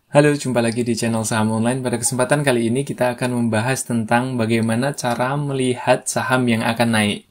Halo, jumpa lagi di channel Saham Online. Pada kesempatan kali ini kita akan membahas tentang bagaimana cara melihat saham yang akan naik.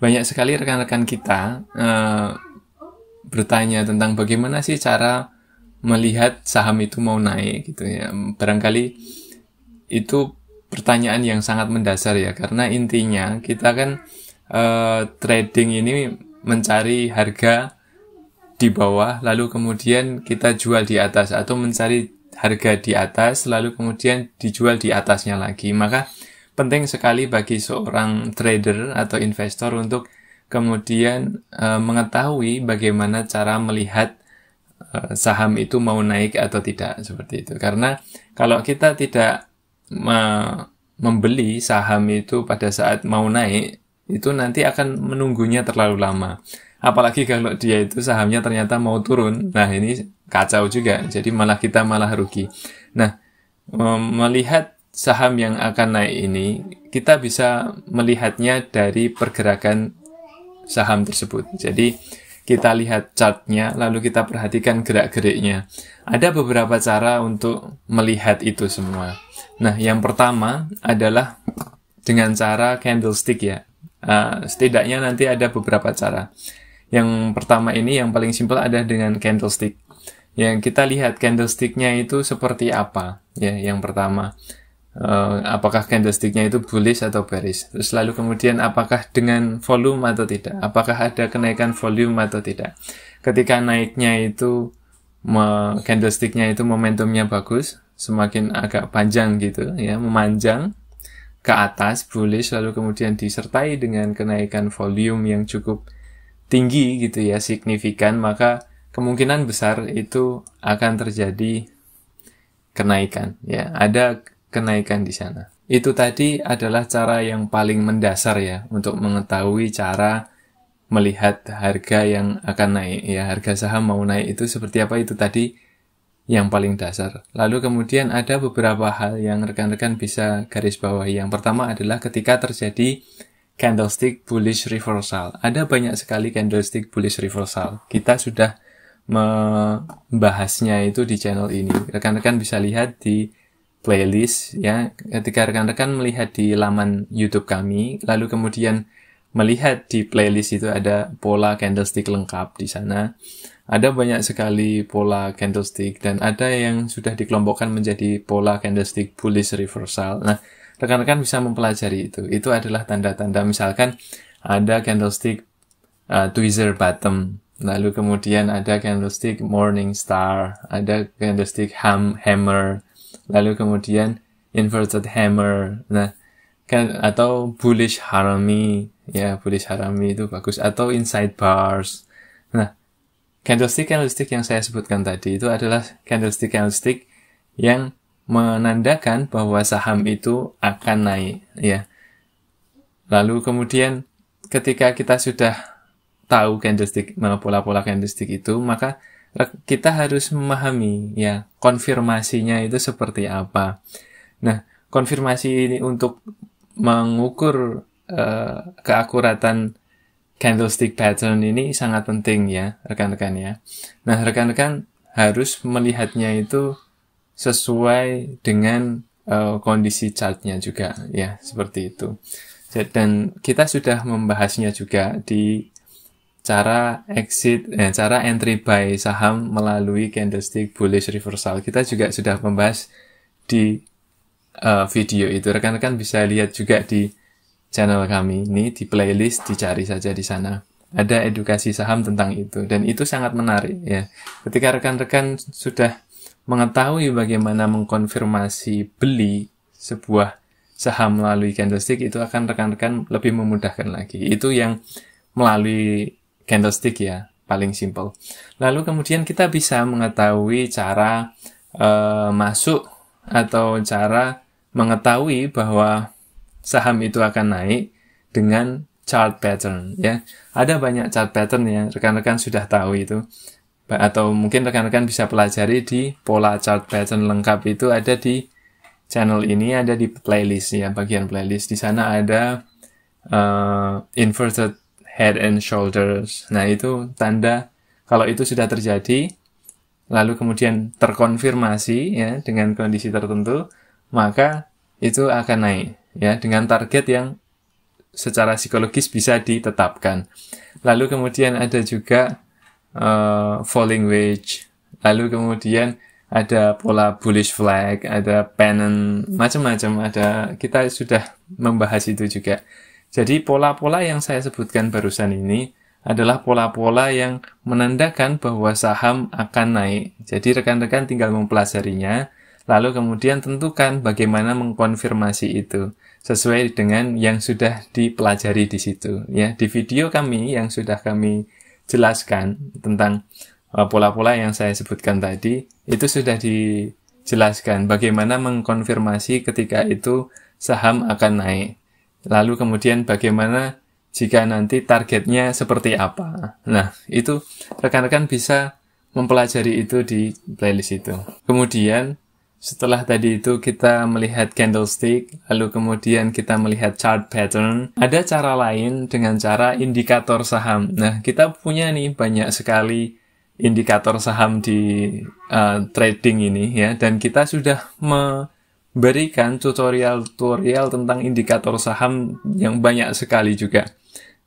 Banyak sekali rekan-rekan kita bertanya tentang bagaimana sih cara melihat saham itu mau naik gitu ya. Barangkali itu pertanyaan yang sangat mendasar ya, karena intinya kita kan trading ini mencari harga di bawah lalu kemudian kita jual di atas, atau mencari harga di atas lalu kemudian dijual di atasnya lagi. Maka penting sekali bagi seorang trader atau investor untuk kemudian mengetahui bagaimana cara melihat saham itu mau naik atau tidak, seperti itu. Karena kalau kita tidak membeli saham itu pada saat mau naik, itu nanti akan menunggunya terlalu lama. Apalagi kalau dia itu sahamnya ternyata mau turun, nah ini kacau juga, jadi kita malah rugi. Nah, melihat saham yang akan naik ini, kita bisa melihatnya dari pergerakan saham tersebut. Jadi kita lihat chartnya, lalu kita perhatikan gerak-geriknya. Ada beberapa cara untuk melihat itu semua. Nah, yang pertama adalah dengan cara candlestick ya. Setidaknya nanti ada beberapa cara. Yang pertama ini yang paling simpel ada dengan candlestick. Yang kita lihat candlesticknya itu seperti apa ya. Yang pertama, apakah candlesticknya itu bullish atau bearish. Terus lalu kemudian apakah dengan volume atau tidak. Apakah ada kenaikan volume atau tidak. Ketika naiknya itu candlesticknya itu momentumnya bagus, semakin agak panjang gitu ya, memanjang ke atas bullish, lalu kemudian disertai dengan kenaikan volume yang cukup tinggi gitu ya, signifikan, maka kemungkinan besar itu akan terjadi kenaikan ya, ada kenaikan di sana. Itu tadi adalah cara yang paling mendasar ya untuk mengetahui cara melihat harga yang akan naik ya, harga saham mau naik itu seperti apa, itu tadi yang paling dasar. Lalu kemudian ada beberapa hal yang rekan-rekan bisa garis bawahi. Yang pertama adalah ketika terjadi candlestick bullish reversal. Ada banyak sekali candlestick bullish reversal. Kita sudah membahasnya itu di channel ini. Rekan-rekan bisa lihat di playlist ya. Ketika rekan-rekan melihat di laman YouTube kami, lalu kemudian melihat di playlist itu ada pola candlestick lengkap di sana. Ada banyak sekali pola candlestick dan ada yang sudah dikelompokkan menjadi pola candlestick bullish reversal. Nah, rekan-rekan bisa mempelajari itu. Itu adalah tanda-tanda, misalkan ada candlestick tweezer bottom, lalu kemudian ada candlestick morning star, ada candlestick hammer, lalu kemudian inverted hammer. Nah, atau bullish harami, ya bullish harami itu bagus, atau inside bars. Nah, candlestick yang saya sebutkan tadi itu adalah candlestick yang menandakan bahwa saham itu akan naik ya. Lalu kemudian ketika kita sudah tahu candlestick, pola-pola candlestick itu, maka kita harus memahami ya konfirmasinya itu seperti apa. Nah, konfirmasi ini untuk mengukur keakuratan candlestick pattern ini sangat penting ya rekan-rekan ya. Nah, rekan-rekan harus melihatnya itu sesuai dengan kondisi chartnya juga ya, seperti itu. Dan kita sudah membahasnya juga di cara cara entry buy saham melalui candlestick bullish reversal. Kita juga sudah membahas di video itu. Rekan-rekan bisa lihat juga di channel kami ini, di playlist, dicari saja di sana. Ada edukasi saham tentang itu, dan itu sangat menarik ya. Ketika rekan-rekan sudah mengetahui bagaimana mengkonfirmasi beli sebuah saham melalui candlestick, itu akan rekan-rekan lebih memudahkan lagi. Itu yang melalui candlestick ya, paling simple. Lalu kemudian kita bisa mengetahui cara masuk atau cara mengetahui bahwa saham itu akan naik dengan chart pattern ya. Ada banyak chart pattern yang rekan-rekan sudah tahu itu. Atau mungkin rekan-rekan bisa pelajari di pola chart pattern lengkap itu ada di channel ini, ada di playlist ya, bagian playlist. Di sana ada inverted head and shoulders. Nah, itu tanda kalau itu sudah terjadi lalu kemudian terkonfirmasi ya dengan kondisi tertentu, maka itu akan naik ya dengan target yang secara psikologis bisa ditetapkan. Lalu kemudian ada juga falling wedge, lalu kemudian ada pola bullish flag, ada pennant, macam-macam ada. Kita sudah membahas itu juga. Jadi pola-pola yang saya sebutkan barusan ini adalah pola-pola yang menandakan bahwa saham akan naik. Jadi rekan-rekan tinggal mempelajarinya, lalu kemudian tentukan bagaimana mengkonfirmasi itu sesuai dengan yang sudah dipelajari di situ. Ya, di video kami yang sudah kami jelaskan tentang pola-pola yang saya sebutkan tadi, itu sudah dijelaskan bagaimana mengkonfirmasi ketika itu saham akan naik. Lalu kemudian bagaimana jika nanti targetnya seperti apa. Nah, itu rekan-rekan bisa mempelajari itu di playlist itu. Kemudian, setelah tadi itu kita melihat candlestick, lalu kemudian kita melihat chart pattern, ada cara lain dengan cara indikator saham. Nah, kita punya nih banyak sekali indikator saham di trading ini ya, dan kita sudah memberikan tutorial tentang indikator saham yang banyak sekali juga.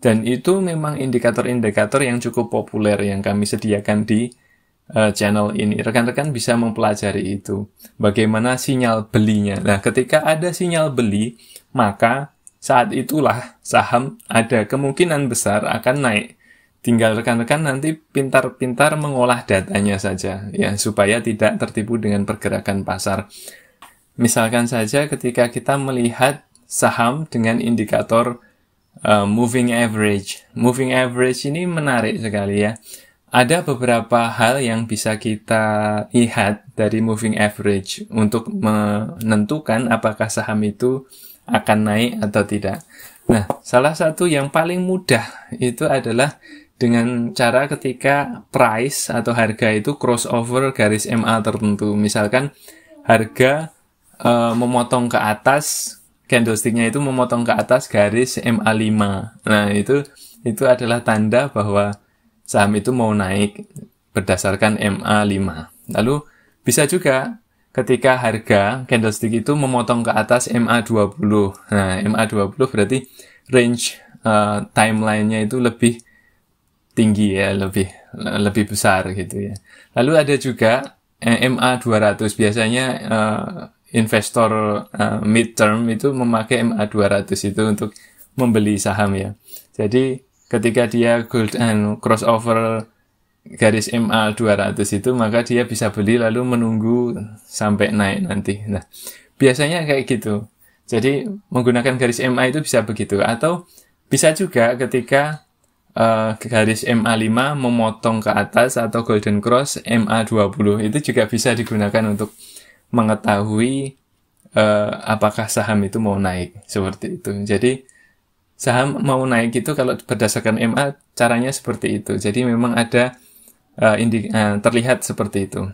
Dan itu memang indikator-indikator yang cukup populer yang kami sediakan di channel ini. Rekan-rekan bisa mempelajari itu. Bagaimana sinyal belinya. Nah, ketika ada sinyal beli, maka saat itulah saham ada kemungkinan besar akan naik. Tinggal rekan-rekan nanti pintar-pintar mengolah datanya saja, ya, supaya tidak tertipu dengan pergerakan pasar. Misalkan saja ketika kita melihat saham dengan indikator moving average. Moving average ini menarik sekali ya. Ada beberapa hal yang bisa kita lihat dari moving average untuk menentukan apakah saham itu akan naik atau tidak. Nah, salah satu yang paling mudah itu adalah dengan cara ketika price atau harga itu crossover garis MA tertentu. Misalkan harga memotong ke atas, candlestick-nya itu memotong ke atas garis MA5. Nah, itu adalah tanda bahwa saham itu mau naik berdasarkan MA5. Lalu bisa juga ketika harga candlestick itu memotong ke atas MA20. Nah, MA20 berarti range timeline-nya itu lebih tinggi ya, lebih besar gitu ya. Lalu ada juga MA200. Biasanya investor midterm itu memakai MA200 itu untuk membeli saham ya. Jadi ketika dia crossover garis MA200 itu, maka dia bisa beli lalu menunggu sampai naik nanti. Nah, biasanya kayak gitu. Jadi menggunakan garis MA itu bisa begitu. Atau bisa juga ketika garis MA5 memotong ke atas atau golden cross MA20, itu juga bisa digunakan untuk mengetahui apakah saham itu mau naik, seperti itu. Jadi saham mau naik itu kalau berdasarkan MA caranya seperti itu. Jadi memang ada terlihat seperti itu.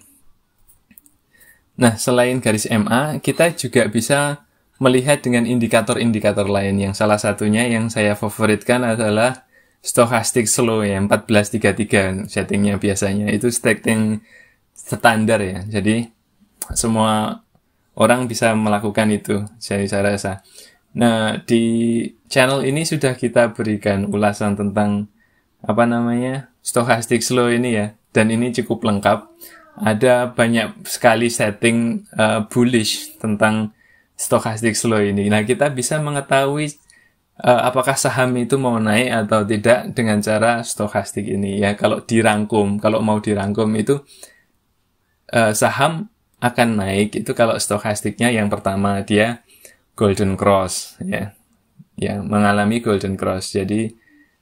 Nah, selain garis MA, kita juga bisa melihat dengan indikator-indikator lain, yang salah satunya yang saya favoritkan adalah stochastic slow ya, 1433 settingnya biasanya. Itu setting standar ya. Jadi semua orang bisa melakukan itu, saya rasa. Nah, di channel ini sudah kita berikan ulasan tentang stochastic slow ini ya, dan ini cukup lengkap. Ada banyak sekali setting bullish tentang stochastic slow ini. Nah, kita bisa mengetahui apakah saham itu mau naik atau tidak dengan cara stochastic ini ya. Kalau mau dirangkum itu saham akan naik itu kalau stokastiknya yang pertama dia golden cross ya, mengalami golden cross. Jadi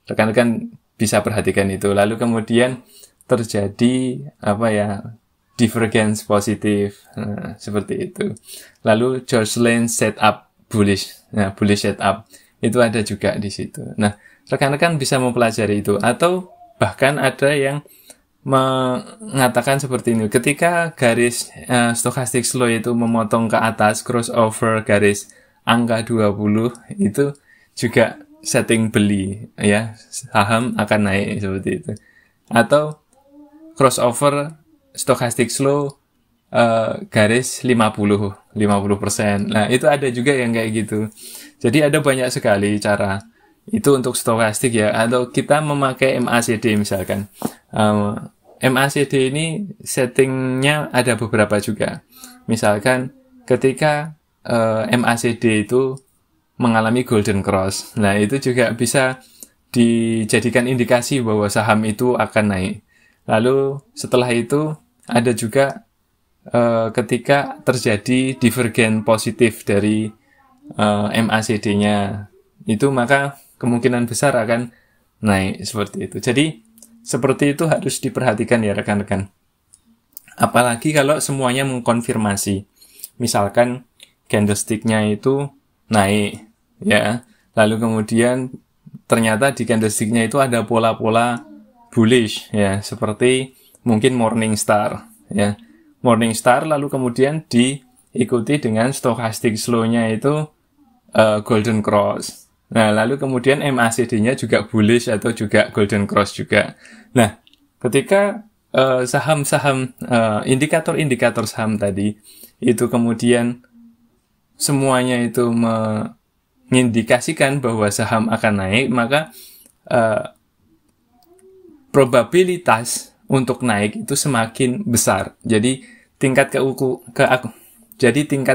rekan-rekan bisa perhatikan itu. Lalu kemudian terjadi divergence positif, seperti itu. Lalu George Lane setup bullish, bullish setup itu ada juga di situ. Nah, rekan-rekan bisa mempelajari itu. Atau bahkan ada yang mengatakan seperti ini, ketika garis stochastic slow itu memotong ke atas, crossover garis angka 20 itu juga setting beli, ya, saham akan naik seperti itu. Atau crossover stochastic slow garis 50%. Nah, itu ada juga yang kayak gitu. Jadi ada banyak sekali cara. Itu untuk stokastik ya. Atau kita memakai MACD misalkan. MACD ini settingnya ada beberapa juga. Misalkan ketika MACD itu mengalami golden cross. Nah, itu juga bisa dijadikan indikasi bahwa saham itu akan naik. Lalu setelah itu ada juga ketika terjadi divergen positif dari MACD-nya, itu maka kemungkinan besar akan naik seperti itu. Jadi seperti itu harus diperhatikan ya rekan-rekan. Apalagi kalau semuanya mengkonfirmasi. Misalkan candlestick-nya itu naik, ya. Lalu kemudian ternyata di candlestick-nya itu ada pola-pola bullish, ya, seperti mungkin Morningstar, ya. Morningstar lalu kemudian diikuti dengan stochastic slow-nya itu golden cross. Nah, lalu kemudian MACD-nya juga bullish atau juga golden cross juga. Nah, ketika saham-saham indikator-indikator saham tadi itu kemudian semuanya itu mengindikasikan bahwa saham akan naik, maka probabilitas untuk naik itu semakin besar. Jadi tingkat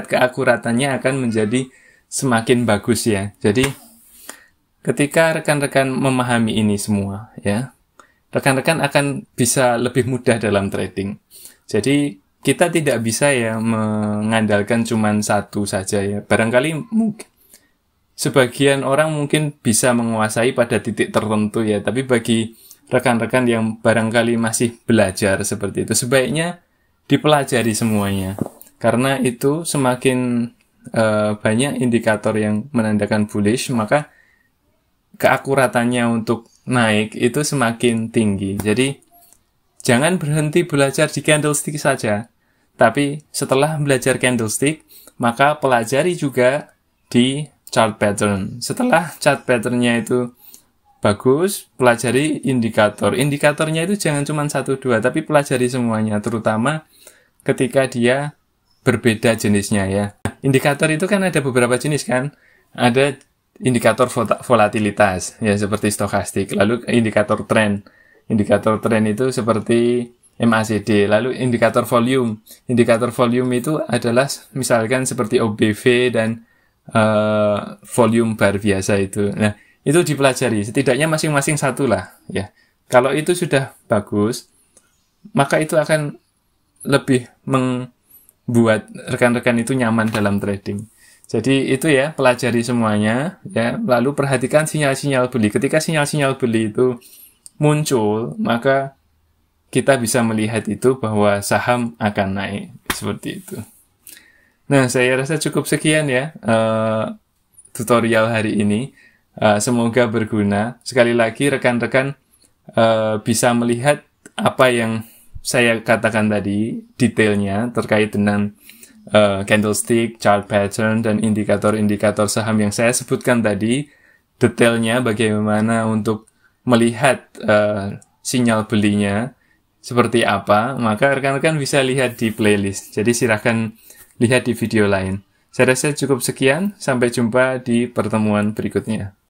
keakuratannya akan menjadi semakin bagus ya. Jadi ketika rekan-rekan memahami ini semua ya, rekan-rekan akan bisa lebih mudah dalam trading. Jadi kita tidak bisa ya mengandalkan cuma satu saja ya. Barangkali mungkin sebagian orang mungkin bisa menguasai pada titik tertentu ya, tapi bagi rekan-rekan yang barangkali masih belajar seperti itu, sebaiknya dipelajari semuanya. Karena itu semakin banyak indikator yang menandakan bullish, maka keakuratannya untuk naik itu semakin tinggi. Jadi jangan berhenti belajar di candlestick saja, tapi setelah belajar candlestick, maka pelajari juga di chart pattern. Setelah chart patternnya itu bagus, pelajari indikator. Indikatornya itu jangan cuma 1-2, tapi pelajari semuanya, terutama ketika dia berbeda jenisnya ya. Indikator itu kan ada beberapa jenis kan. Ada indikator volatilitas, ya seperti stokastik. Lalu indikator tren. Indikator tren itu seperti MACD. Lalu indikator volume. Indikator volume itu adalah misalkan seperti OBV dan volume bar biasa itu. Nah, itu dipelajari, setidaknya masing-masing satu lah ya. Kalau itu sudah bagus, maka itu akan lebih membuat rekan-rekan itu nyaman dalam trading. Jadi itu ya, pelajari semuanya ya, lalu perhatikan sinyal-sinyal beli. Ketika sinyal-sinyal beli itu muncul, maka kita bisa melihat itu bahwa saham akan naik seperti itu. Nah, saya rasa cukup sekian ya tutorial hari ini. Semoga berguna. Sekali lagi rekan-rekan bisa melihat apa yang saya katakan tadi, detailnya terkait dengan candlestick, chart pattern, dan indikator-indikator saham yang saya sebutkan tadi, detailnya bagaimana untuk melihat sinyal belinya seperti apa, maka rekan-rekan bisa lihat di playlist. Jadi silahkan lihat di video lain. Saya rasa cukup sekian, sampai jumpa di pertemuan berikutnya.